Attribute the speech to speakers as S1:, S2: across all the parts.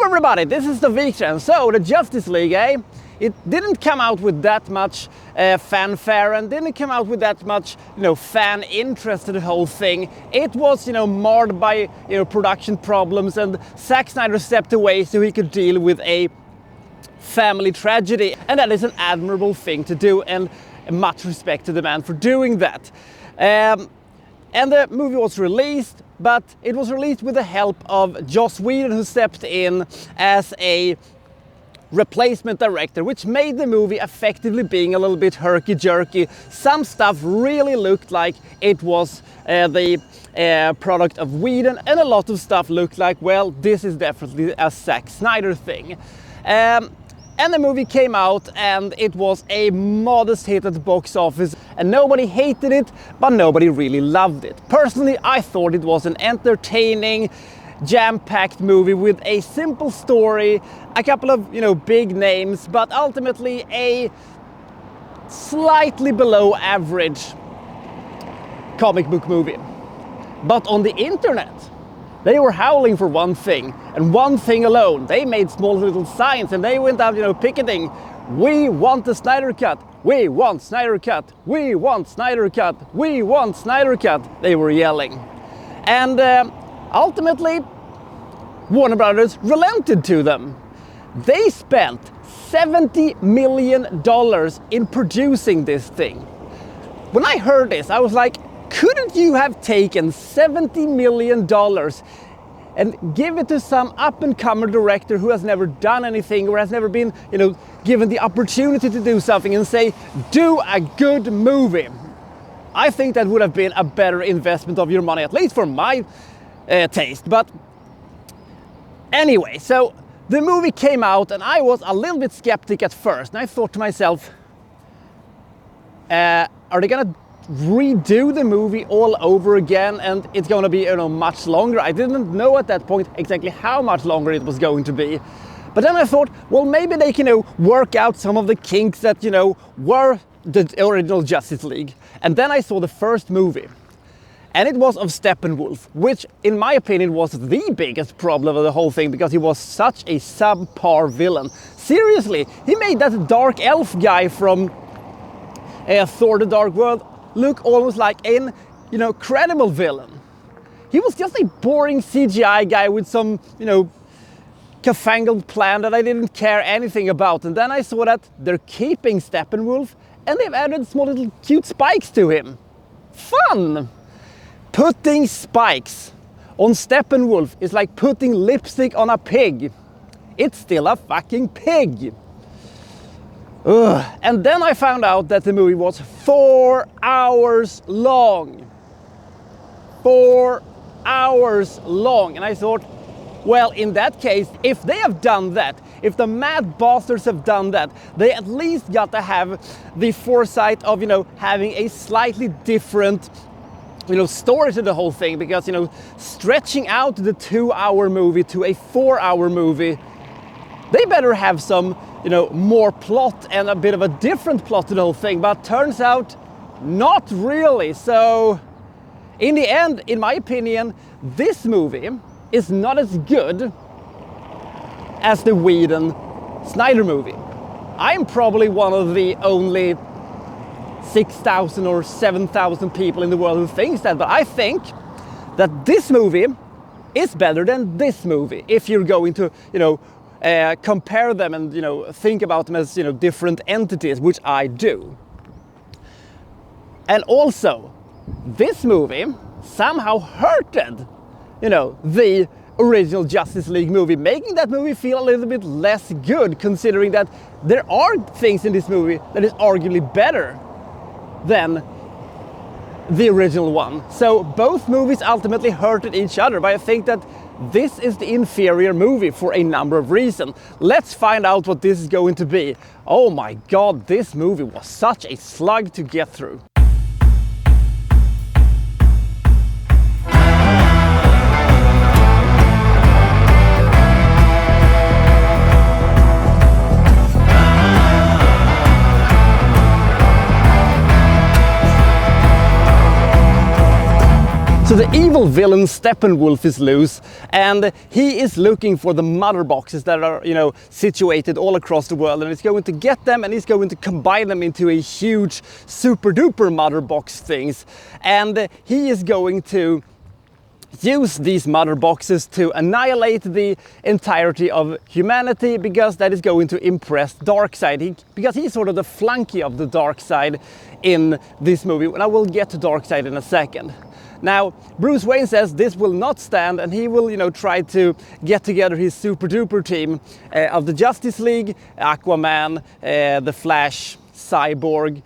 S1: everybody, this is the Wikstrand. So the Justice League, it didn't come out with that much fanfare and didn't come out with that much, fan interest in the whole thing. It was, marred by, production problems, and Zack Snyder stepped away so he could deal with a family tragedy. And that is an admirable thing to do, and much respect to the man for doing that. And the movie was released, but it was released with the help of Joss Whedon, who stepped in as a replacement director, which made the movie effectively being a little bit herky-jerky. Some stuff really looked like it was the product of Whedon, and a lot of stuff looked like, well, this is definitely a Zack Snyder thing. And the movie came out, and it was a modest hit at the box office, and nobody hated it, but nobody really loved it. Personally, I thought it was an entertaining, jam-packed movie with a simple story, a couple of, big names, but ultimately a slightly below average comic book movie. But on the internet, they were howling for one thing, and one thing alone. They made small little signs, and they went out, picketing. We want the Snyder Cut. We want Snyder Cut. We want Snyder Cut. We want Snyder Cut. They were yelling. And ultimately, Warner Brothers relented to them. They spent $70 million in producing this thing. When I heard this, I was like, couldn't you have taken $70 million and give it to some up-and-comer director who has never done anything or has never been, given the opportunity to do something, and say, do a good movie? I think that would have been a better investment of your money, at least for my taste. But anyway, so the movie came out, and I was a little bit skeptic at first, and I thought to myself, are they gonna redo the movie all over again, and it's going to be much longer? I didn't know at that point exactly how much longer it was going to be, but then I thought, well, maybe they can work out some of the kinks that were the original Justice League. And then I saw the first movie, and it was of Steppenwolf, which in my opinion was the biggest problem of the whole thing, because he was such a subpar villain. Seriously, he made that dark elf guy from Thor: The Dark World look almost like an, credible villain. He was just a boring CGI guy with some, fangled plan that I didn't care anything about. And then I saw that they're keeping Steppenwolf, and they've added small little cute spikes to him. Fun! Putting spikes on Steppenwolf is like putting lipstick on a pig. It's still a fucking pig. Ugh. And then I found out that the movie was 4 hours long. 4 hours long. And I thought, well, in that case, if they have done that, if the mad bastards have done that, they at least got to have the foresight of, having a slightly different, story to the whole thing. Because, stretching out the 2-hour movie to a 4-hour movie, they better have some more plot and a bit of a different plot to the whole thing. But turns out, not really. So, in the end, in my opinion, this movie is not as good as the Whedon Snyder movie. I'm probably one of the only 6,000 or 7,000 people in the world who thinks that. But I think that this movie is better than this movie, if you're going to, compare them and think about them as different entities, which I do. And also, this movie somehow hurted the original Justice League movie, making that movie feel a little bit less good, considering that there are things in this movie that is arguably better than the original one. So both movies ultimately hurted each other, but I think that this is the inferior movie for a number of reasons. Let's find out what this is going to be. Oh my god, this movie was such a slug to get through. So the evil villain Steppenwolf is loose, and he is looking for the mother boxes that are, situated all across the world, and he's going to get them and he's going to combine them into a huge super duper mother box things. And he is going to use these mother boxes to annihilate the entirety of humanity, because that is going to impress Darkseid, because he's sort of the flunky of the Darkseid in this movie, and I will get to Darkseid in a second. Now, Bruce Wayne says this will not stand, and he will, try to get together his super duper team of the Justice League, Aquaman, the Flash, Cyborg,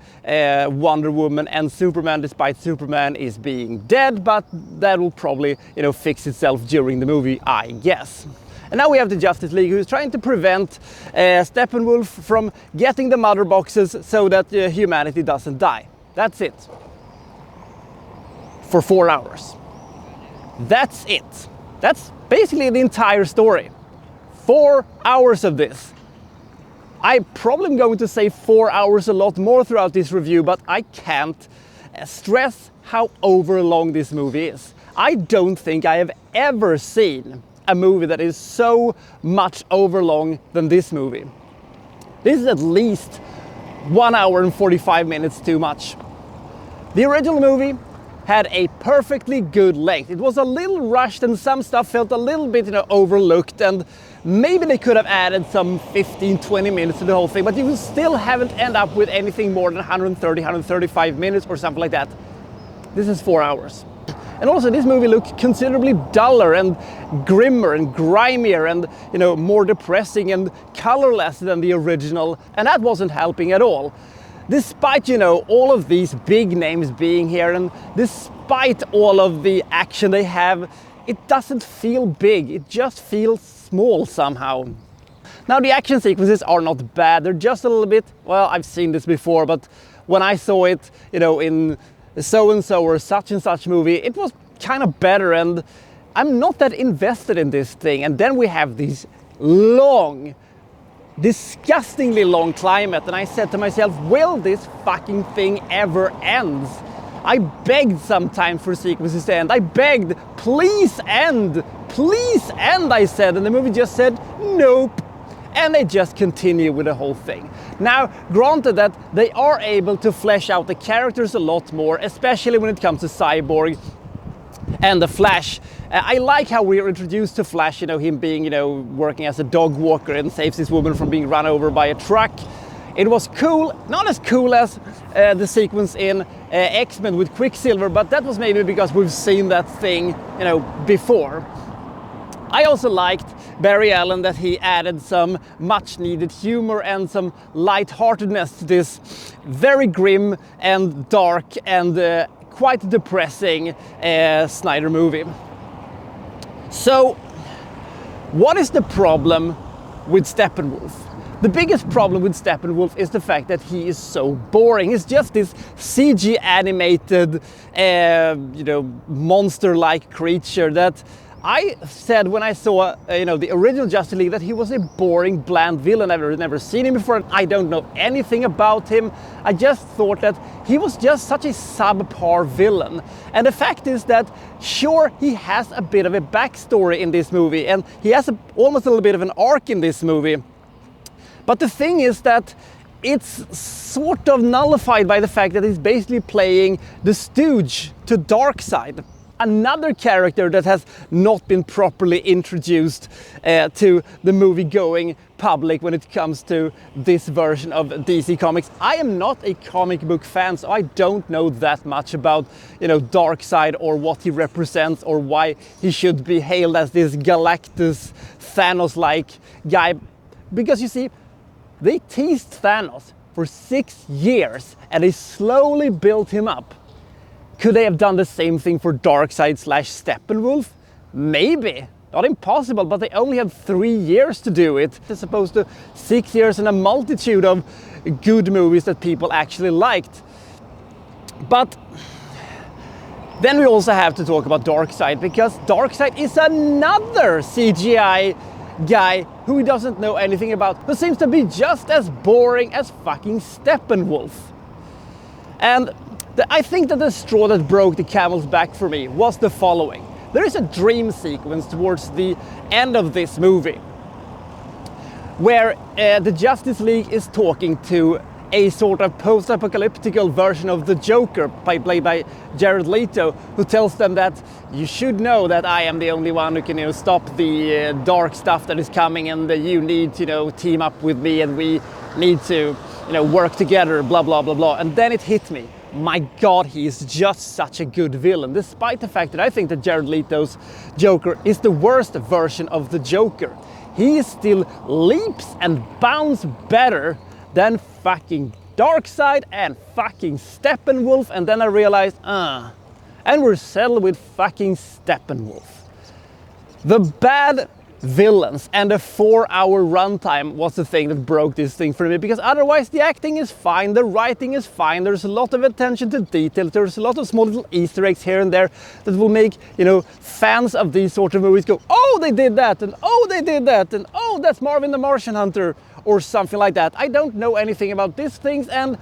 S1: Wonder Woman and Superman, despite Superman is being dead, but that will probably, fix itself during the movie, I guess. And now we have the Justice League, who's trying to prevent Steppenwolf from getting the mother boxes so that humanity doesn't die. That's it. For 4 hours. That's it. That's basically the entire story. 4 hours of this. I'm probably going to say 4 hours a lot more throughout this review, but I can't stress how overlong this movie is. I don't think I have ever seen a movie that is so much overlong than this movie. This is at least 1 hour and 45 minutes too much. The original movie had a perfectly good length. It was a little rushed and some stuff felt a little bit overlooked, and maybe they could have added some 15-20 minutes to the whole thing, but you still haven't end up with anything more than 130-135 minutes or something like that. This is 4 hours. And also this movie looked considerably duller and grimmer and grimier and more depressing and colorless than the original, and that wasn't helping at all. Despite, all of these big names being here, and despite all of the action they have, it doesn't feel big, it just feels small somehow. Now the action sequences are not bad, they're just a little bit, well, I've seen this before, but when I saw it, in so-and-so or such and such movie, it was kind of better, and I'm not that invested in this thing. And then we have these long, disgustingly long climate, and I said to myself, will this fucking thing ever end? I begged sometimes for sequences to end. I begged, please end, I said, and the movie just said nope, and they just continue with the whole thing. Now, granted that they are able to flesh out the characters a lot more, especially when it comes to Cyborg and the Flash. I like how we are introduced to Flash, him being, working as a dog walker and saves this woman from being run over by a truck. It was cool, not as cool as the sequence in X-Men with Quicksilver, but that was maybe because we've seen that thing, before. I also liked Barry Allen, that he added some much needed humor and some lightheartedness to this very grim and dark and quite depressing Snyder movie. So, what is the problem with Steppenwolf? The biggest problem with Steppenwolf is the fact that he is so boring. He's just this CG animated, monster-like creature that I said when I saw, the original Justice League, that he was a boring, bland villain. I've never seen him before. I don't know anything about him. I just thought that he was just such a subpar villain. And the fact is that, sure, he has a bit of a backstory in this movie, and he has almost a little bit of an arc in this movie. But the thing is that it's sort of nullified by the fact that he's basically playing the stooge to Darkseid. Another character that has not been properly introduced to the movie-going public when it comes to this version of DC Comics. I am not a comic book fan, so I don't know that much about, Darkseid or what he represents or why he should be hailed as this Galactus, Thanos-like guy. Because you see, they teased Thanos for 6 years and they slowly built him up. Could they have done the same thing for Darkseid/Steppenwolf? Maybe. Not impossible, but they only had 3 years to do it, as opposed to 6 years and a multitude of good movies that people actually liked. But then we also have to talk about Darkseid, because Darkseid is another CGI guy who he doesn't know anything about, who seems to be just as boring as fucking Steppenwolf. And I think that the straw that broke the camel's back for me was the following. There is a dream sequence towards the end of this movie where the Justice League is talking to a sort of post-apocalyptical version of the Joker, played by Jared Leto, who tells them that you should know that I am the only one who can, stop the dark stuff that is coming, and that you need to, team up with me, and we need to, work together, blah, blah, blah, blah. And then it hit me. My God, he is just such a good villain, despite the fact that I think that Jared Leto's Joker is the worst version of the Joker. He still leaps and bounds better than fucking Darkseid and fucking Steppenwolf, and then I realized, and we're settled with fucking Steppenwolf. The bad villains and a 4-hour runtime was the thing that broke this thing for me, because otherwise the acting is fine, the writing is fine, there's a lot of attention to detail, there's a lot of small little Easter eggs here and there that will make, fans of these sort of movies go, oh, they did that, and oh, they did that, and oh, that's Marvin the Martian Hunter, or something like that. I don't know anything about these things, and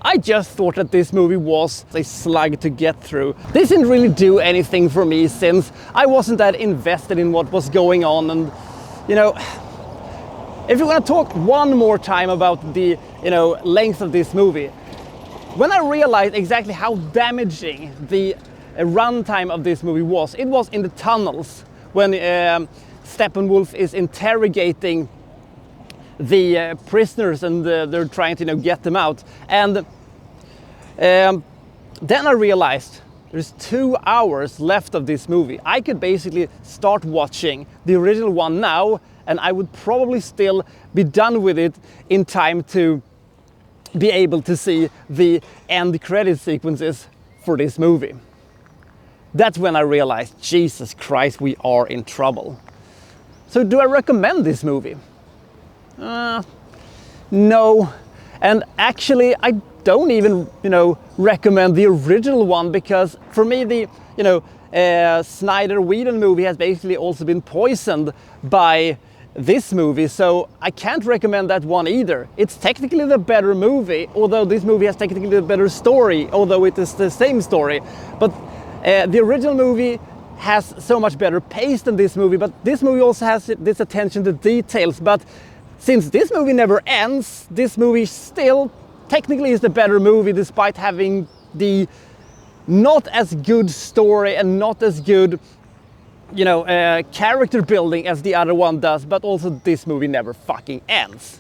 S1: I just thought that this movie was a slug to get through. This didn't really do anything for me, since I wasn't that invested in what was going on. And if you want to talk one more time about the length of this movie, when I realized exactly how damaging the runtime of this movie was, it was in the tunnels when Steppenwolf is interrogating the prisoners, and they're trying to get them out. And then I realized there's 2 hours left of this movie. I could basically start watching the original one now, and I would probably still be done with it in time to be able to see the end credit sequences for this movie. That's when I realized, Jesus Christ, we are in trouble. So do I recommend this movie? No, and actually I don't even recommend the original one, because for me the Snyder-Whedon movie has basically also been poisoned by this movie, so I can't recommend that one either. It's technically the better movie, although this movie has technically the better story, although it is the same story. But the original movie has so much better pace than this movie, but this movie also has this attention to details. But since this movie never ends, this movie still technically is the better movie, despite having the not as good story and not as good, character building as the other one does. But also this movie never fucking ends.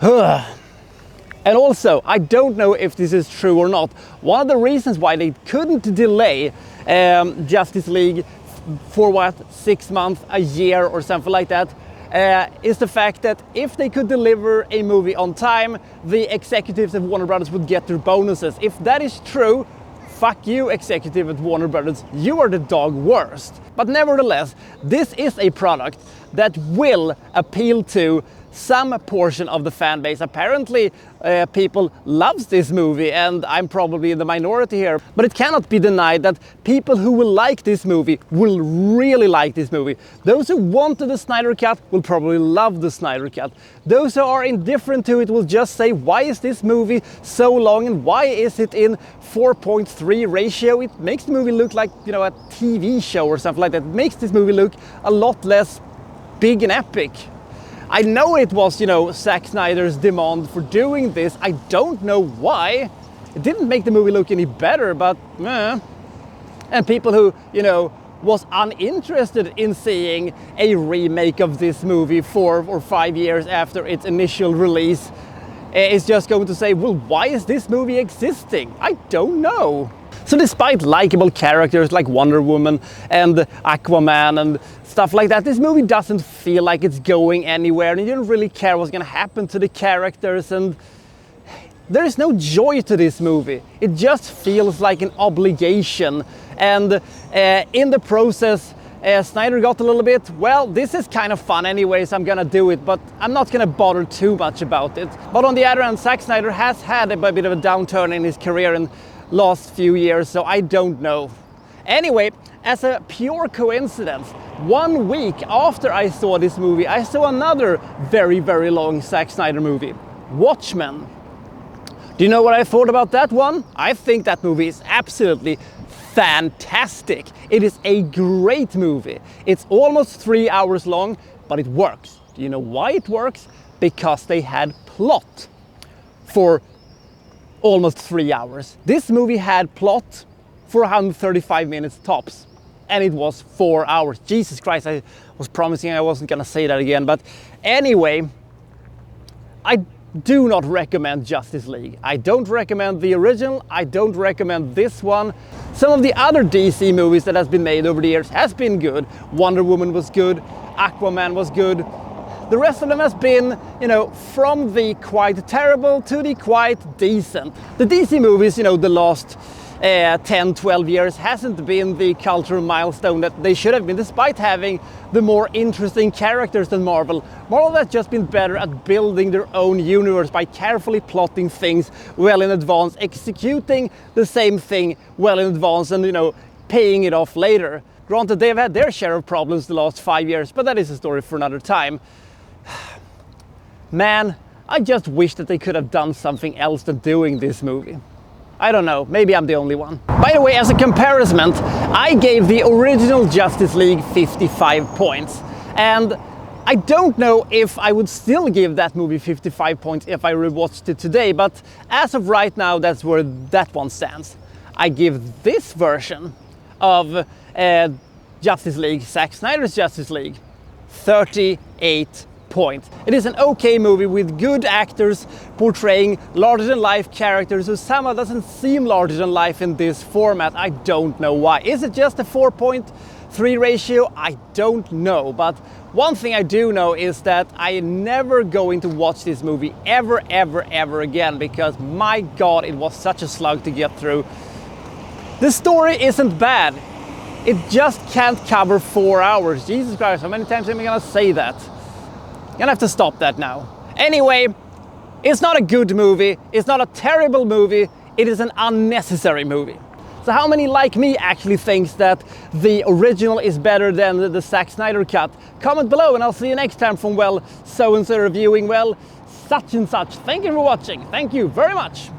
S1: And also, I don't know if this is true or not. One of the reasons why they couldn't delay Justice League for 6 months, a year or something like that, is the fact that if they could deliver a movie on time, the executives at Warner Brothers would get their bonuses. If that is true, fuck you, executive at Warner Brothers, you are the dog worst. But nevertheless, this is a product that will appeal to some portion of the fan base. Apparently people loves this movie, and I'm probably in the minority here, but it cannot be denied that people who will like this movie will really like this movie. Those who wanted the Snyder Cut will probably love the Snyder Cut. Those who are indifferent to it will just say, why is this movie so long, and why is it in 4.3 ratio? It makes the movie look like a TV show or something like that. It makes this movie look a lot less big and epic. I know it was, Zack Snyder's demand for doing this. I don't know why. It didn't make the movie look any better, but and people who, was uninterested in seeing a remake of this movie 4 or 5 years after its initial release is just going to say, well, why is this movie existing? I don't know. So despite likable characters like Wonder Woman and Aquaman and stuff like that, this movie doesn't feel like it's going anywhere, and you don't really care what's going to happen to the characters, and there is no joy to this movie. It just feels like an obligation, and in the process Snyder got a little bit, well, this is kind of fun anyway, so I'm gonna do it, but I'm not gonna bother too much about it. But on the other hand, Zack Snyder has had a bit of a downturn in his career in last few years, so I don't know. Anyway, as a pure coincidence, 1 week after I saw this movie, I saw another very, very long Zack Snyder movie, Watchmen. Do you know what I thought about that one? I think that movie is absolutely fantastic. It is a great movie. It's almost 3 hours long, but it works. Do you know why it works? Because they had plot for almost 3 hours. This movie had plot for 135 minutes tops, and it was 4 hours. Jesus Christ, I was promising I wasn't gonna say that again, but anyway, I do not recommend Justice League. I don't recommend the original, I don't recommend this one. Some of the other DC movies that has been made over the years has been good. Wonder Woman was good, Aquaman was good. The rest of them has been, you know, from the quite terrible to the quite decent. The DC movies, you know, the last 10, 12 years hasn't been the cultural milestone that they should have been, despite having the more interesting characters than Marvel. Marvel has just been better at building their own universe by carefully plotting things well in advance, executing the same thing well in advance, and, you know, paying it off later. Granted, they've had their share of problems the last 5 years, but that is a story for another time. Man, I just wish that they could have done something else than doing this movie. I don't know, maybe I'm the only one. By the way, as a comparison, I gave the original Justice League 55 points. And I don't know if I would still give that movie 55 points if I rewatched it today, but as of right now, that's where that one stands. I give this version of Justice League, Zack Snyder's Justice League, 38 points. It is an okay movie with good actors portraying larger-than-life characters who somehow doesn't seem larger than life in this format. I don't know why. Is it just a 4.3 ratio? I don't know. But one thing I do know is that I am never going to watch this movie ever again, because my God, it was such a slug to get through. The story isn't bad. It just can't cover 4 hours. Jesus Christ, how many times am I gonna say that? I'm gonna have to stop that now. Anyway, it's not a good movie, it's not a terrible movie, it is an unnecessary movie. So how many like me actually thinks that the original is better than the Zack Snyder cut? Comment below and I'll see you next time from, well, so-and-so reviewing, well, such and such. Thank you for watching, thank you very much.